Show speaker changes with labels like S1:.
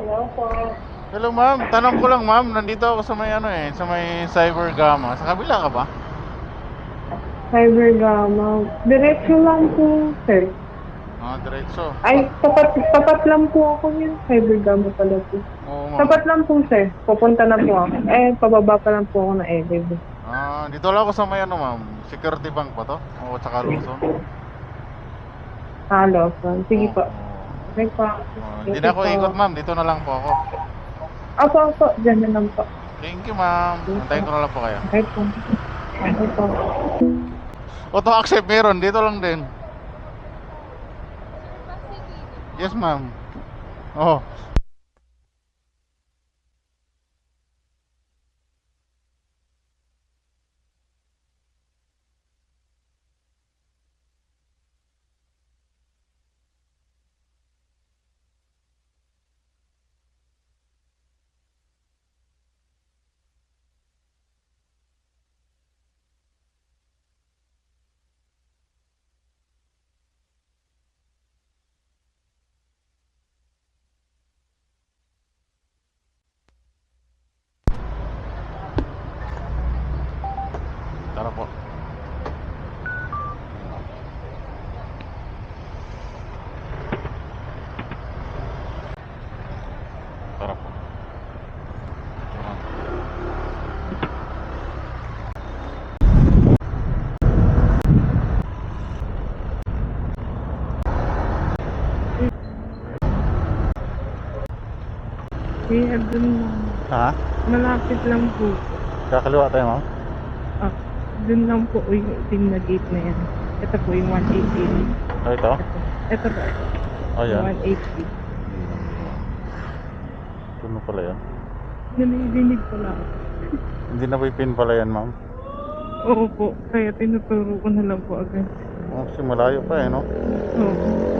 S1: Hello po.
S2: Hello ma'am, tanong ko lang ma'am, nandito ako sa may sa may Cyber Gamma. Sa kabila ka ba?
S1: Cyber Gamma. Diretso lang po, sir.
S2: Diretso.
S1: Ay, tapat lang po ako yun. Cyber Gamma pala po.
S2: Oo ma'am.
S1: Tapat lang po, sir. Pupunta na po ako. Pababa pa lang po ako ng elevator.
S2: Dito lang ako sa may ma'am, Security Bank pa to? O tsaka Luzon?
S1: Lawson. Sige po. Okay po.
S2: Hindi na ako ikot ma'am, dito na lang po ako.
S1: Opo. Diyan na lang po.
S2: Thank you ma'am. Antayin ko na lang po kayo.
S1: Okay po. Okay po.
S2: Auto accept meron, dito lang din. Yes ma'am. Oh. Tara po. Tara po.
S1: Kaya dun lang.
S2: Ha?
S1: Malapit lang po.
S2: Kakaliwa tayo ma'am?
S1: Dun lang po yung itim na gate na yan. Ito po yung 180.
S2: Ito?
S1: Ito po.
S2: Oh yan.
S1: 180.
S2: Ano pala yan?
S1: Nanidinig pala ako.
S2: Hindi na pipin pala yan ma'am.
S1: Oo po. Kaya tinuturo ko na lang po agad.
S2: Kasi malayo pa no?
S1: Oo.